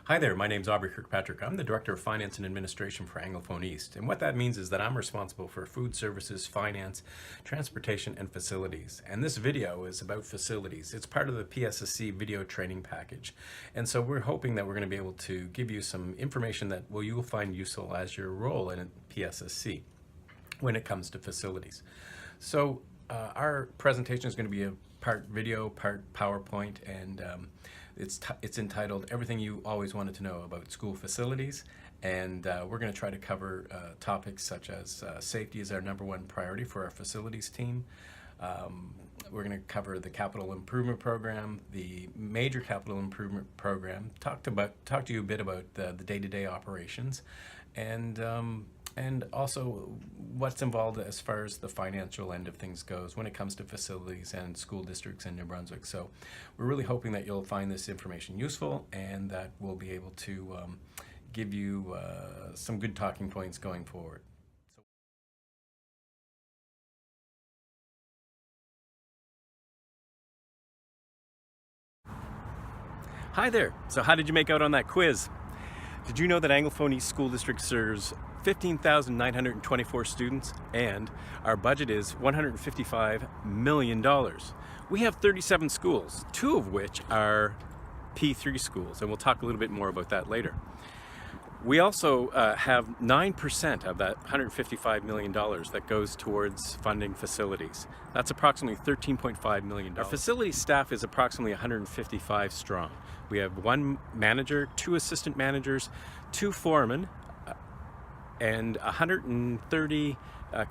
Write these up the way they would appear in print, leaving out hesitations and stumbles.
Hi there, my name's Aubrey Kirkpatrick. I'm the Director of Finance and Administration for Anglophone East. And what that means is that I'm responsible for food services, finance, transportation, and facilities. And this video is about facilities. It's part of the PSSC video training package. And so we're hoping that we're going to be able to give you some information that you will find useful as your role in PSSC when it comes to facilities. So our presentation is going to be a part video, part PowerPoint, and it's entitled Everything You Always Wanted to Know About School Facilities. And we're going to try to cover topics such as safety is our number one priority for our facilities team. We're going to cover the capital improvement program, the major capital improvement program, talk to you a bit about the day-to-day operations, and also what's involved as far as the financial end of things goes when it comes to facilities and school districts in New Brunswick. So we're really hoping that you'll find this information useful and that we'll be able to give you some good talking points going forward. Hi there. So how did you make out on that quiz? Did you know that Anglophone East School District serves 15,924 students and our budget is $155 million? We have 37 schools, 2 of which are P3 schools, and we'll talk a little bit more about that later. We also have 9% of that $155 million that goes towards funding facilities. That's approximately $13.5 million. Our facility staff is approximately 155 strong. We have 1 manager, 2 assistant managers, 2 foremen, and 130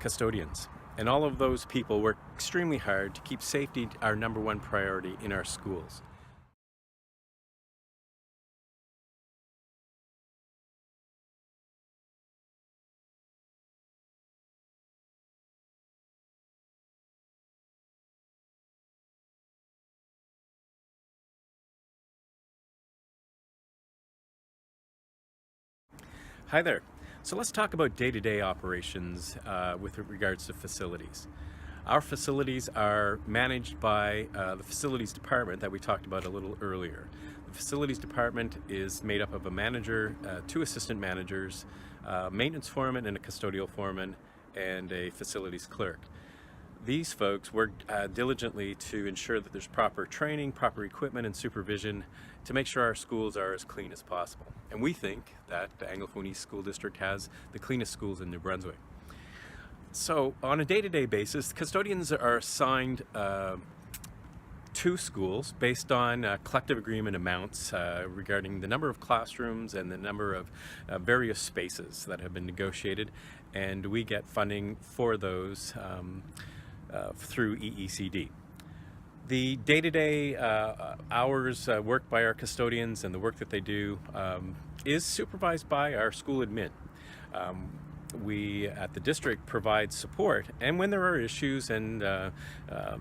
custodians. And all of those people work extremely hard to keep safety our #1 priority in our schools. Hi there. So let's talk about day-to-day operations with regards to facilities. Our facilities are managed by the facilities department that we talked about a little earlier. The facilities department is made up of a manager, 2 assistant managers, maintenance foreman and a custodial foreman, and a facilities clerk. These folks work diligently to ensure that there's proper training, proper equipment, and supervision to make sure our schools are as clean as possible. And we think that the Anglophone East School District has the cleanest schools in New Brunswick. So on a day-to-day basis, custodians are assigned to schools based on collective agreement amounts regarding the number of classrooms and the number of various spaces that have been negotiated, and we get funding for those through EECD. The day-to-day hours worked by our custodians and the work that they do is supervised by our school admin. We at the district provide support, and when there are issues and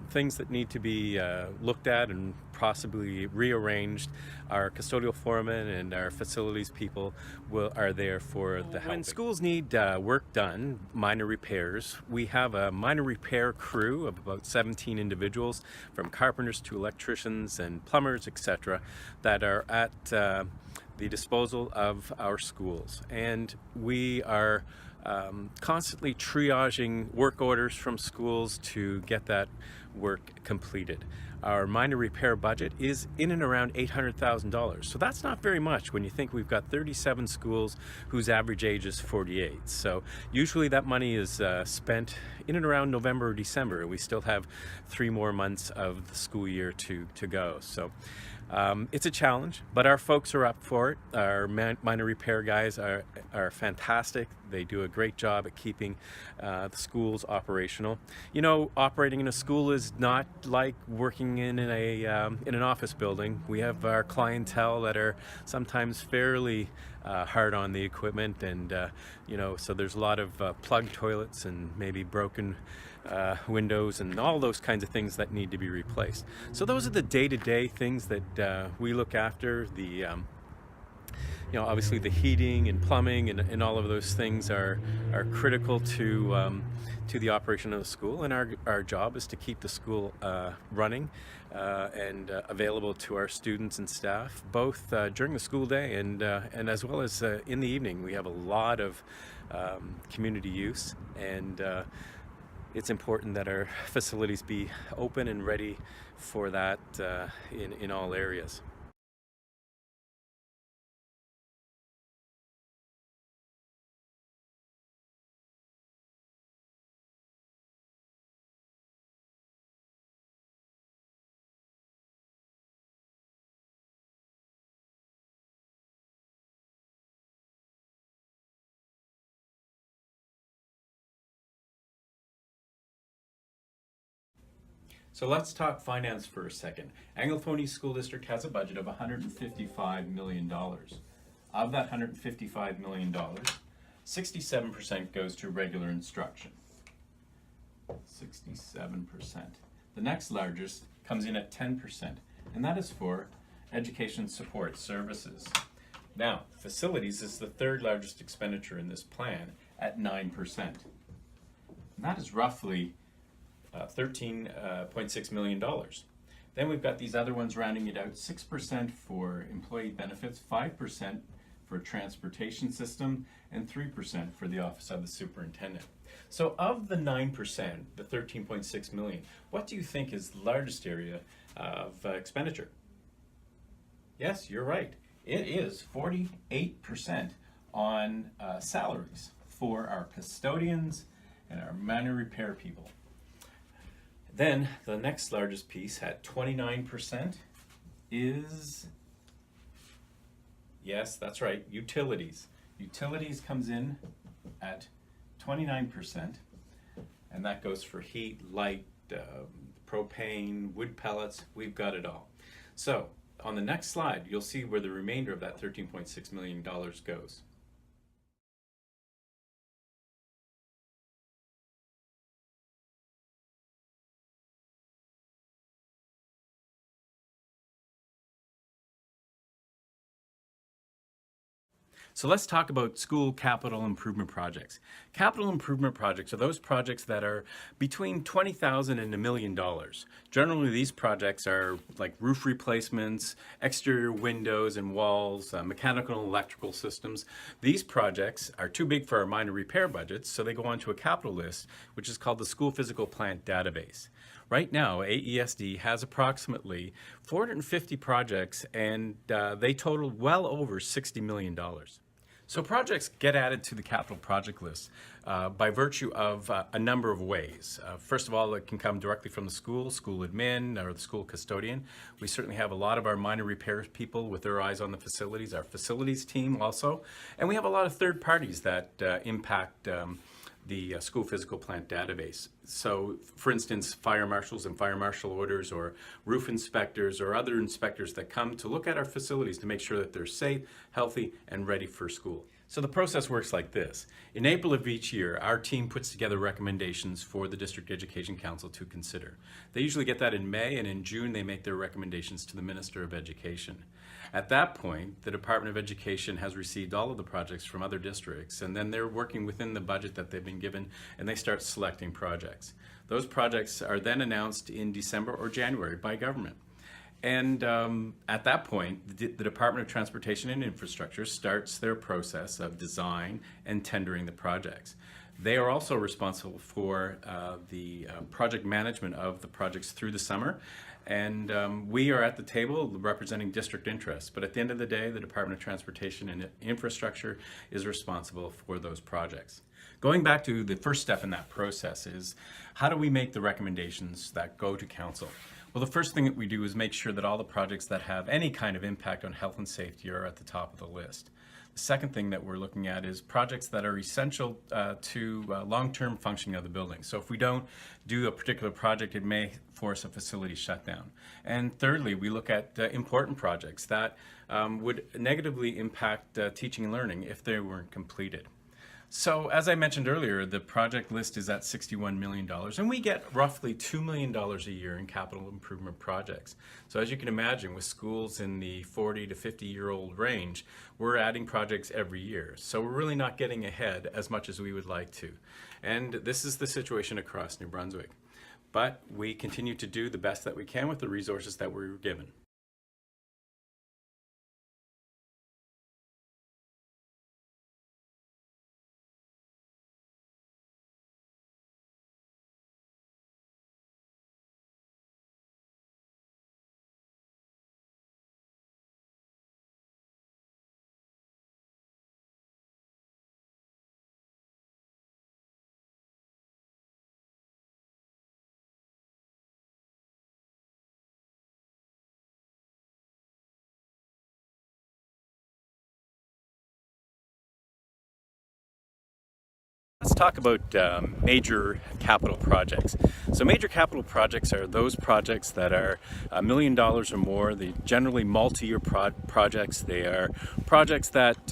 things that need to be looked at and possibly rearranged, our custodial foreman and our facilities people are there for the help. When schools need work done, minor repairs, we have a minor repair crew of about 17 individuals, from carpenters to electricians and plumbers, etc., that are at the disposal of our schools. And we are constantly triaging work orders from schools to get that work completed. Our minor repair budget is in and around $800,000. So that's not very much when you think we've got 37 schools whose average age is 48. So usually that money is spent in and around November or December, and we still have 3 more months of the school year to go. So it's a challenge, but our folks are up for it. Our minor repair guys are fantastic. They do a great job at keeping the schools operational. You know, operating in a school is not like working in an office building. We have our clientele that are sometimes fairly hard on the equipment, and so there's a lot of plugged toilets and maybe broken windows and all those kinds of things that need to be replaced. So those are the day-to-day things that we look after. The Obviously the heating and plumbing and all of those things are critical to the operation of the school, and our job is to keep the school running and available to our students and staff, both during the school day and as well as in the evening. We have a lot of community use, and it's important that our facilities be open and ready for that in all areas. So let's talk finance for a second. Anglophone School District has a budget of $155 million. Of that $155 million, 67% goes to regular instruction. 67%. The next largest comes in at 10%, and that is for education support services. Now, facilities is the third largest expenditure in this plan at 9%. And that is roughly $13.6 million. Then we've got these other ones rounding it out, 6% for employee benefits, 5% for transportation system, and 3% for the Office of the Superintendent. So of the 9%, the 13.6 million, what do you think is the largest area of expenditure? Yes, you're right. It is 48% on salaries for our custodians and our minor repair people. Then the next largest piece at 29% is, yes, that's right, utilities. Utilities comes in at 29%, and that goes for heat, light, propane, wood pellets. We've got it all. So on the next slide, you'll see where the remainder of that $13.6 million goes. So let's talk about school capital improvement projects. Capital improvement projects are those projects that are between $20,000 and $1 million. Generally, these projects are like roof replacements, exterior windows and walls, mechanical and electrical systems. These projects are too big for our minor repair budgets, so they go onto a capital list, which is called the School Physical Plant Database. Right now, AESD has approximately 450 projects, and they total well over $60 million. So projects get added to the capital project list by virtue of a number of ways. First of all, it can come directly from the school admin, or the school custodian. We certainly have a lot of our minor repairs people with their eyes on the facilities, our facilities team also. And we have a lot of third parties that impact the school physical plant database. So, for instance, fire marshals and fire marshal orders, or roof inspectors, or other inspectors that come to look at our facilities to make sure that they're safe, healthy, and ready for school. So the process works like this. In April of each year, our team puts together recommendations for the District Education Council to consider. They usually get that in May, and in June they make their recommendations to the Minister of Education. At that point, the Department of Education has received all of the projects from other districts, and then they're working within the budget that they've been given, and they start selecting projects. Those projects are then announced in December or January by government. And at that point, the Department of Transportation and Infrastructure starts their process of design and tendering the projects. They are also responsible for the project management of the projects through the summer. And we are at the table representing district interests. But at the end of the day, the Department of Transportation and Infrastructure is responsible for those projects. Going back to the first step in that process is, how do we make the recommendations that go to council? Well, the first thing that we do is make sure that all the projects that have any kind of impact on health and safety are at the top of the list. The second thing that we're looking at is projects that are essential to long-term functioning of the building. So if we don't do a particular project, it may force a facility shutdown. And thirdly, we look at important projects that would negatively impact teaching and learning if they weren't completed. So, as I mentioned earlier, the project list is at $61 million, and we get roughly $2 million a year in capital improvement projects. So, as you can imagine, with schools in the 40 to 50-year-old range, we're adding projects every year. So, we're really not getting ahead as much as we would like to. And this is the situation across New Brunswick. But we continue to do the best that we can with the resources that we were given. Let's talk about major capital projects. So major capital projects are those projects that are $1 million or more. They generally multi-year projects. They are projects that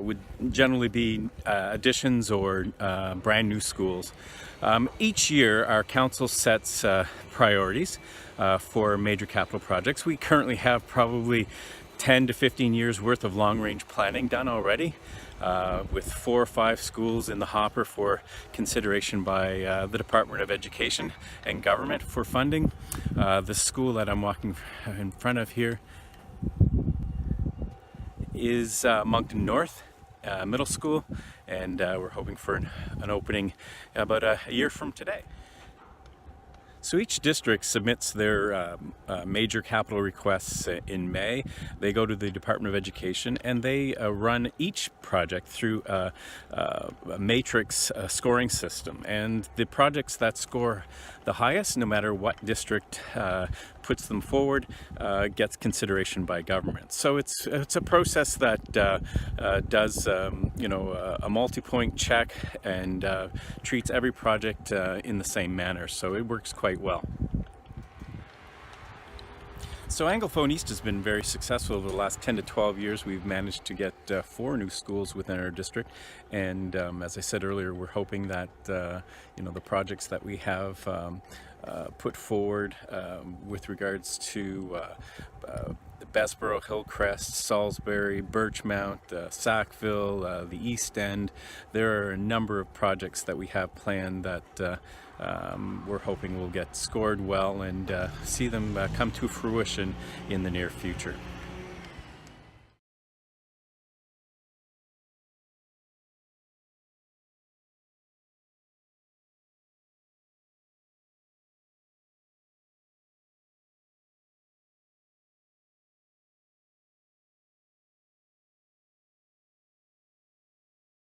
would generally be additions or brand new schools. Each year our council sets priorities for major capital projects. We currently have probably 10 to 15 years worth of long-range planning done already, with 4 or 5 schools in the hopper for consideration by the Department of Education and government for funding. The school that I'm walking in front of here is Moncton North Middle School, and we're hoping for an opening about a year from today. So each district submits their major capital requests in May. They go to the Department of Education, and they run each project through a matrix scoring system. And the projects that score the highest, no matter what district puts them forward, gets consideration by government. So it's a process that does a multi-point check and treats every project in the same manner. So it works quite well. So Anglophone East has been very successful over the last 10 to 12 years. We've managed to get 4 new schools within our district, and as I said earlier, we're hoping that the projects that we have put forward with regards to Bessborough, Hillcrest, Salisbury, Birchmount, Sackville, the East End. There are a number of projects that we have planned that we're hoping will get scored well and see them come to fruition in the near future.